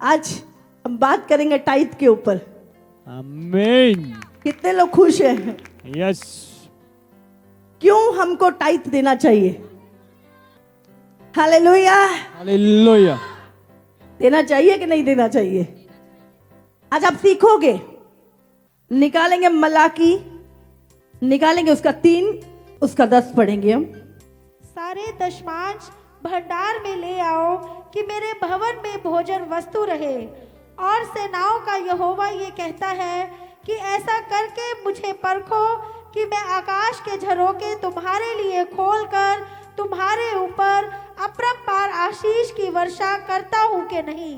आज हम बात करेंगे टाइट के ऊपर। आमीन। कितने लोग खुश हैं? यस। क्यों हमको टाइट देना चाहिए? हालेलुया। हालेलुया। देना चाहिए कि नहीं देना चाहिए? आज आप सीखोगे। निकालेंगे मलाकी, निकालेंगे उसका 3, उसका 10 पढ़ेंगे हम। सारे दशमांश भंडार में ले आओ कि मेरे भवन में भोजन वस्तु रहे। और सेनाओं का यहोवा ये कहता है कि ऐसा करके मुझे परखो कि मैं आकाश के झरोके तुम्हारे लिए खोलकर तुम्हारे ऊपर अपरंपार आशीष की वर्षा करता हूँ कि नहीं।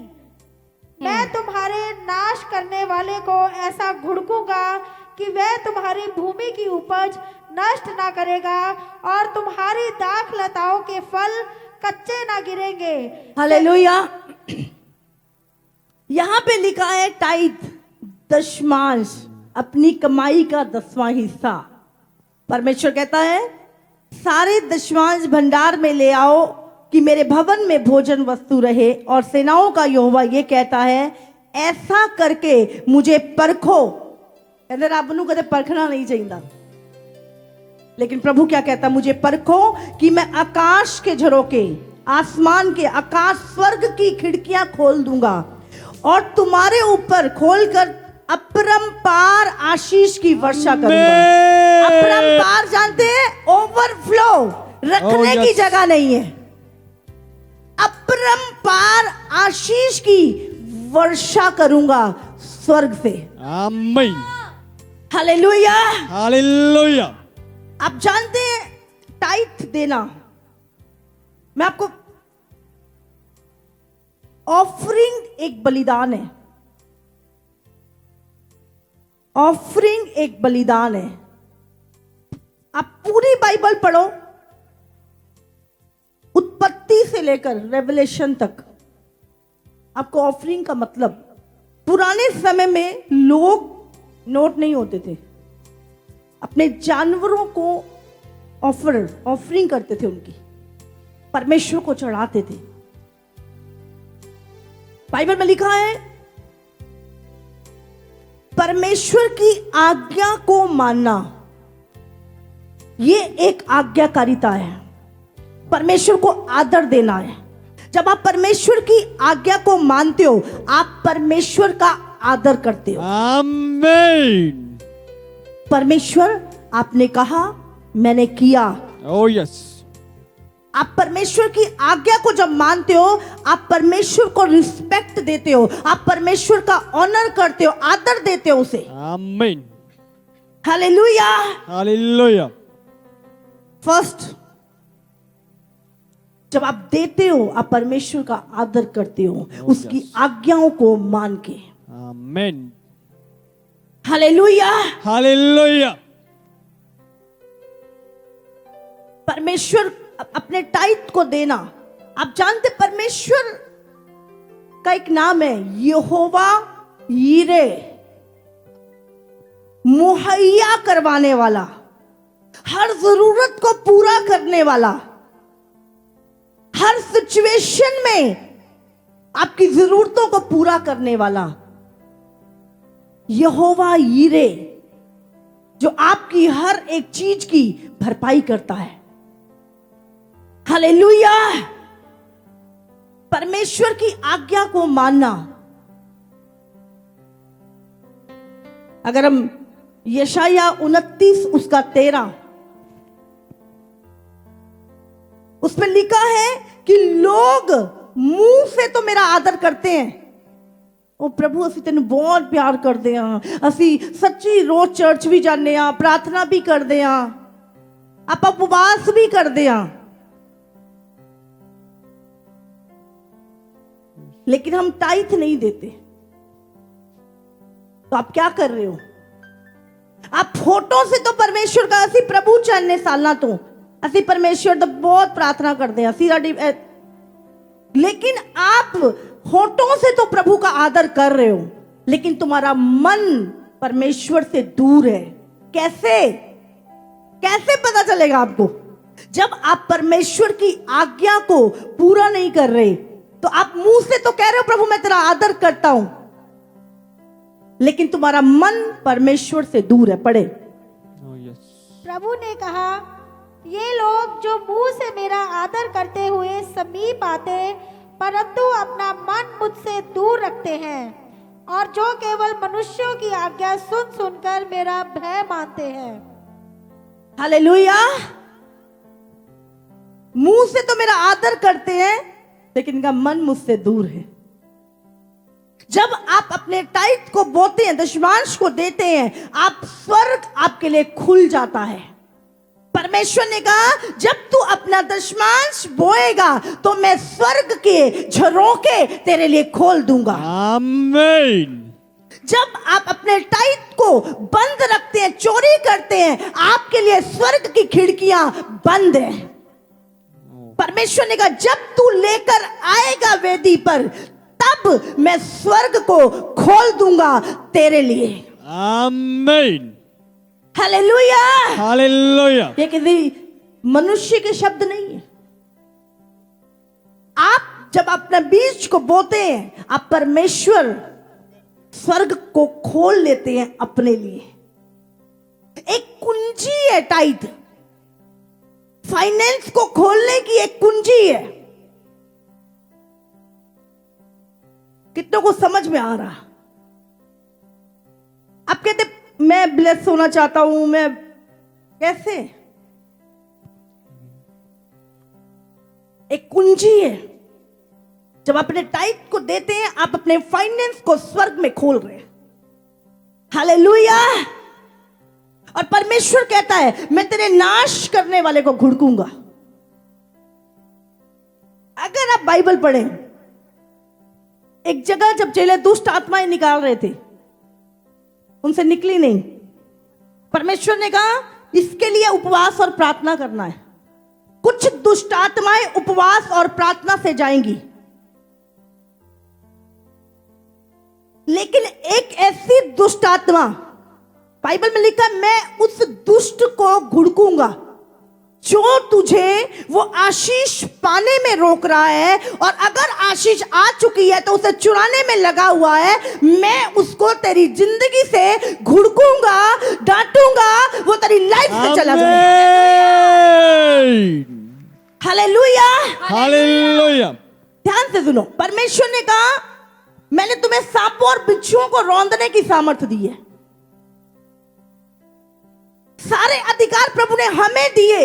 मैं तुम्हारे नाश करने वाले को ऐसा घुड़कूंगा कि वह तुम्हारी भूमि की उपज नष्ट ना करेगा और तुम्हारी दाख लताओं के फल कच्चे ना गिरेंगे। हालेलुया। यहां पे लिखा है टाइट, दशमांश, अपनी कमाई का 10वां हिस्सा। परमेश्वर कहता है सारे दशमांश भंडार में ले आओ कि मेरे भवन में भोजन वस्तु रहे। और सेनाओं का यहोवा ये कहता है ऐसा करके मुझे परखो। कहते रब नूं कदे परखना नहीं चाहिए, लेकिन प्रभु क्या कहता, मुझे परखो कि मैं आकाश के झरोके, आसमान के, आकाश स्वर्ग की खिड़कियां खोल दूंगा और तुम्हारे ऊपर खोलकर अपरंपार आशीष की वर्षा करूंगा। अपरंपार जानते हैं? ओवरफ्लो, रखने की जगह नहीं है। अपरंपार आशीष की वर्षा करूंगा स्वर्ग से। आमीन। हालेलुया। हालेलुया। आप जानते हैं टाइट देना, मैं आपको, ऑफरिंग एक बलिदान है। ऑफरिंग एक बलिदान है। आप पूरी बाइबल पढ़ो, उत्पत्ति से लेकर रेवलेशन तक, आपको ऑफरिंग का मतलब, पुराने समय में लोग नोट नहीं होते थे, अपने जानवरों को ऑफरिंग करते थे, उनकी परमेश्वर को चढ़ाते थे। बाइबल में लिखा है परमेश्वर की आज्ञा को मानना, यह एक आज्ञाकारिता है। परमेश्वर को आदर देना है। जब आप परमेश्वर की आज्ञा को मानते हो, आप परमेश्वर का आदर करते हो। आमीन। परमेश्वर आपने कहा, मैंने किया। ओ यस। आप परमेश्वर की आज्ञा को जब मानते हो, आप परमेश्वर को रिस्पेक्ट देते हो, आप परमेश्वर का ऑनर करते हो, आदर देते हो उसे। आमीन। हालेलुया। हालेलुया। फर्स्ट, जब आप देते हो, आप परमेश्वर का आदर करते हो, उसकी आज्ञाओं को मान के। आमीन। हालेलुया। हालेलुया। परमेश्वर अपने टाइट को देना। आप जानते परमेश्वर का एक नाम है यहोवा यीरे, मुहैया करवाने वाला, हर जरूरत को पूरा करने वाला, हर सिचुएशन में आपकी जरूरतों को पूरा करने वाला। यहोवा यीरे, जो आपकी हर एक चीज की भरपाई करता है। हालेलुया। परमेश्वर की आज्ञा को मानना। अगर हम यशाया 29 उसका 13, उसमें लिखा है कि लोग मुंह से तो मेरा आदर करते हैं, ओ प्रभु असी तेन बहुत प्यार करते हैं, असी सच्ची रोज चर्च भी जाने, प्रार्थना भी करते हैं, आप उपवास भी करते हैं, लेकिन हम टाइट नहीं देते। तो आप क्या कर रहे हो? आप फोटो से तो परमेश्वर का असी प्रभु चाहने सालना तो असी परमेश्वर तो बहुत प्रार्थना करते हैं, लेकिन आप होठों से तो प्रभु का आदर कर रहे हो, लेकिन तुम्हारा मन परमेश्वर से दूर है। कैसे कैसे पता चलेगा आपको? जब आप परमेश्वर की आज्ञा को पूरा नहीं कर रहे, तो आप मुंह से तो कह रहे हो प्रभु मैं तेरा आदर करता हूं, लेकिन तुम्हारा मन परमेश्वर से दूर है। पढ़े। Oh, yes. प्रभु ने कहा, ये लोग जो मुंह से मेरा आदर करते हुए समीप आते परंतु अपना मन मुझसे दूर रखते हैं, और जो केवल मनुष्यों की आज्ञा सुन सुनकर मेरा भय मानते हैं। हालेलुया। मुंह से तो मेरा आदर करते हैं, लेकिन इनका मन मुझसे दूर है। जब आप अपने टाइट को बोते हैं, दशमांश को देते हैं, आप स्वर्ग आपके लिए खुल जाता है। परमेश्वर ने कहा जब तू अपना दशमांश बोएगा तो मैं स्वर्ग के झरोखे तेरे लिए खोल दूंगा। Amen. जब आप अपने टाइट को बंद रखते हैं, चोरी करते हैं, आपके लिए स्वर्ग की खिड़कियां बंद हैं। परमेश्वर ने कहा जब तू लेकर आएगा वेदी पर, तब मैं स्वर्ग को खोल दूंगा तेरे लिए। Amen. हालेलुया। Hallelujah. ये किसी मनुष्य के शब्द नहीं है। आप जब अपना बीज को बोते हैं, आप परमेश्वर स्वर्ग को खोल लेते हैं अपने लिए। एक कुंजी है टाइट, फाइनेंस को खोलने की एक कुंजी है। कितनों को समझ में आ रहा? आप कहते मैं ब्लेस होना चाहता हूं, मैं कैसे? एक कुंजी है। जब अपने टाइट को देते हैं, आप अपने फाइनेंस को स्वर्ग में खोल रहे हैं। हालेलुया। और परमेश्वर कहता है मैं तेरे नाश करने वाले को घुड़कूंगा। अगर आप बाइबल पढ़ें, एक जगह जब चेले दुष्ट आत्माएं निकाल रहे थे, उनसे निकली नहीं। परमेश्वर ने कहा इसके लिए उपवास और प्रार्थना करना है। कुछ दुष्ट आत्माएं उपवास और प्रार्थना से जाएंगी, लेकिन एक ऐसी दुष्ट आत्मा, बाइबल में लिखा है मैं उस दुष्ट को घुड़कूंगा जो तुझे वो आशीष पाने में रोक रहा है, और अगर आशीष आ चुकी है तो उसे चुराने में लगा हुआ है। मैं उसको तेरी जिंदगी से घुड़कूंगा, डांटूंगा, वो तेरी लाइफ से चला जाएगा। Amen. हालेलुया। Hallelujah. ध्यान से सुनो। परमेश्वर ने कहा मैंने तुम्हें सांपों और बिच्छुओं को रौंदने की सामर्थ्य दी है। सारे अधिकार प्रभु ने हमें दिए,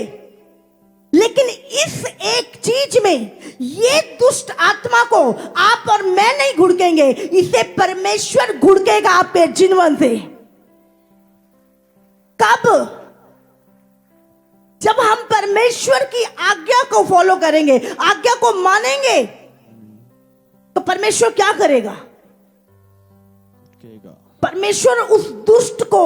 लेकिन इस एक चीज में ये दुष्ट आत्मा को आप और मैं नहीं घुड़केंगे, इसे परमेश्वर घुड़केगा आपके जीवन से। कब? जब हम परमेश्वर की आज्ञा को फॉलो करेंगे, आज्ञा को मानेंगे, तो परमेश्वर क्या करेगा? परमेश्वर उस दुष्ट को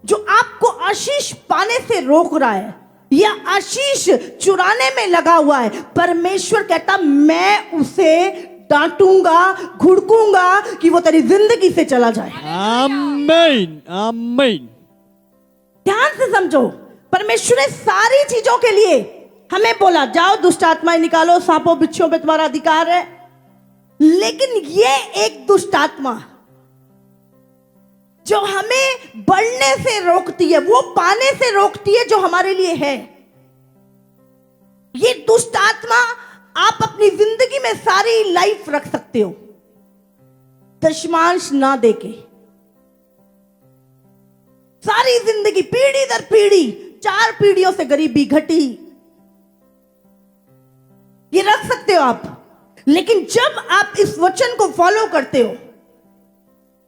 जो आपको आशीष पाने से रोक रहा है या आशीष चुराने में लगा हुआ है, परमेश्वर कहता मैं उसे डांटूंगा, घुड़कूंगा कि वो तेरी जिंदगी से चला जाए। आमीन, आमीन। ध्यान से समझो, परमेश्वर ने सारी चीजों के लिए हमें बोला जाओ दुष्ट आत्माएं निकालो, सांपों बिच्छुओं पे तुम्हारा अधिकार है, लेकिन ये एक दुष्ट आत्मा जो हमें बढ़ने से रोकती है, वो पाने से रोकती है जो हमारे लिए है। ये दुष्ट आत्मा आप अपनी जिंदगी में सारी लाइफ रख सकते हो दशमांश ना देके, सारी जिंदगी पीढ़ी दर पीढ़ी, 4 पीढ़ियों से गरीबी घटी, ये रख सकते हो आप। लेकिन जब आप इस वचन को फॉलो करते हो,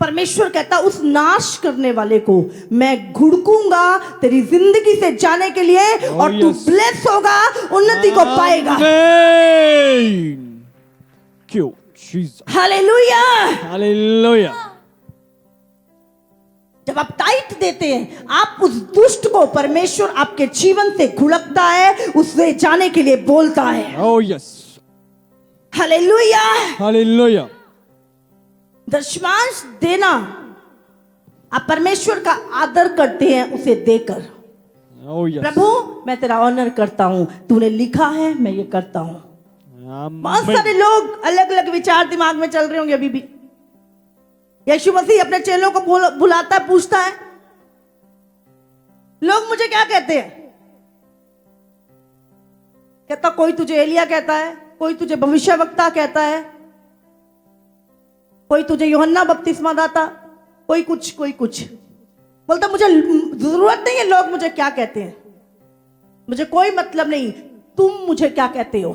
परमेश्वर कहता उस नाश करने वाले को मैं घुड़कूंगा तेरी जिंदगी से जाने के लिए, और तू ब्लेस होगा, उन्नति को पाएगा। क्यों? जीसस। Hallelujah, hallelujah. जब आप टाइट देते हैं, आप उस दुष्ट को परमेश्वर आपके जीवन से घुड़कता है, उससे जाने के लिए बोलता है। Oh yes. Hallelujah, hallelujah. दशमांश देना, आप परमेश्वर का आदर करते हैं उसे देकर। Oh yes. प्रभु मैं तेरा ऑनर करता हूं, तूने लिखा है मैं ये करता हूं। बहुत Amen. सारे लोग अलग अलग विचार दिमाग में चल रहे होंगे अभी भी। यीशु मसीह अपने चेलों को बुलाता है, पूछता है, लोग मुझे क्या कहते हैं? कहता कोई तुझे एलिया कहता है, कोई तुझे भविष्यवक्ता कहता है, कोई तुझे यूहन्ना बपतिस्मा दाता, कोई कुछ कोई कुछ। बोलता मुझे जरूरत नहीं है लोग मुझे क्या कहते हैं, मुझे कोई मतलब नहीं, तुम मुझे क्या कहते हो।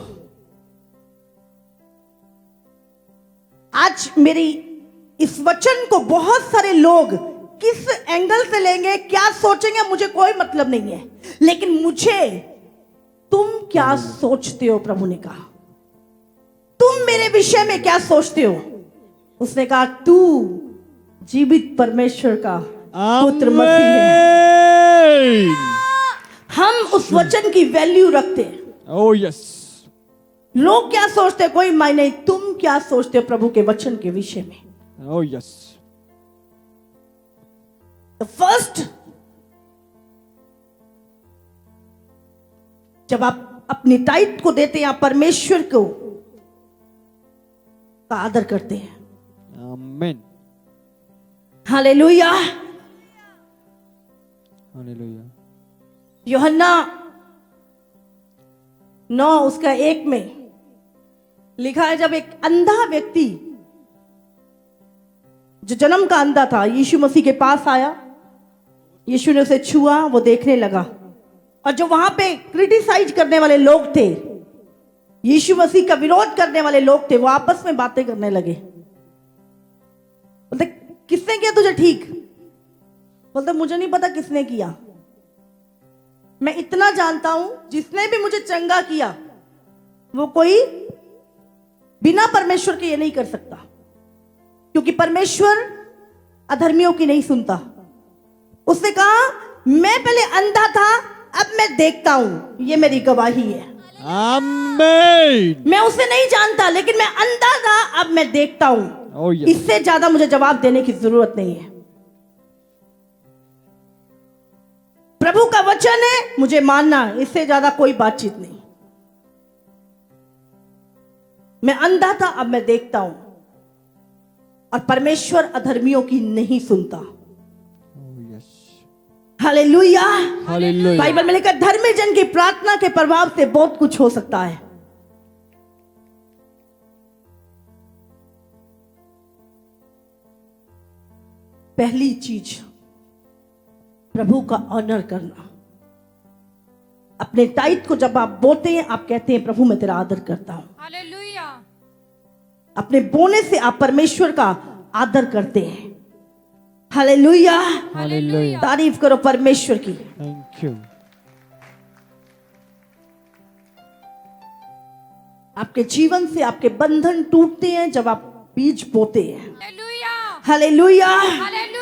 आज मेरी इस वचन को बहुत सारे लोग किस एंगल से लेंगे, क्या सोचेंगे, मुझे कोई मतलब नहीं है, लेकिन मुझे तुम क्या सोचते हो? प्रभु ने कहा तुम मेरे विषय में क्या सोचते हो? उसने कहा तू जीवित परमेश्वर का पुत्र मसीह है। Amen. हम उस वचन की वैल्यू रखते हैं। Oh yes. लोग क्या सोचते हैं कोई मायने नहीं, तुम क्या सोचते हो प्रभु के वचन के विषय में? Oh yes. फर्स्ट, जब आप अपनी टाइट को देते हैं, आप परमेश्वर को का आदर करते हैं। Amen. हालेलुया। Hallelujah. यूहन्ना 9 उसका 1 में लिखा है, जब एक अंधा व्यक्ति जो जन्म का अंधा था यीशु मसीह के पास आया, यीशु ने उसे छुआ, वो देखने लगा। और जो वहां पे क्रिटिसाइज करने वाले लोग थे, यीशु मसीह का विरोध करने वाले लोग थे, वो आपस में बातें करने लगे। बोलते किसने किया तुझे ठीक? बोलते मुझे नहीं पता किसने किया, मैं इतना जानता हूं जिसने भी मुझे चंगा किया वो कोई बिना परमेश्वर के ये नहीं कर सकता, क्योंकि परमेश्वर अधर्मियों की नहीं सुनता। उसने कहा मैं पहले अंधा था, अब मैं देखता हूं, ये मेरी गवाही है। Amen. मैं उसे नहीं जानता, लेकिन मैं अंधा था, अब मैं देखता हूं। Oh yes. इससे ज्यादा मुझे जवाब देने की जरूरत नहीं है। प्रभु का वचन है, मुझे मानना, इससे ज्यादा कोई बातचीत नहीं। मैं अंधा था, अब मैं देखता हूं। और परमेश्वर अधर्मियों की नहीं सुनता। Oh yes. Hallelujah. Hallelujah. Bible में लिखा है, धर्मी जन की प्रार्थना के प्रभाव से बहुत कुछ हो सकता है। पहली चीज, प्रभु का ऑनर करना। अपने टाइट को जब आप बोते हैं, आप कहते हैं प्रभु मैं तेरा आदर करता हूं। हालेलुया। अपने बोने से आप परमेश्वर का आदर करते हैं। हालेलुया। Hallelujah. तारीफ करो परमेश्वर की। Thank you. आपके जीवन से आपके बंधन टूटते हैं जब आप बीज बोते हैं। हालेलुया। हालेलुया। हालेलुया।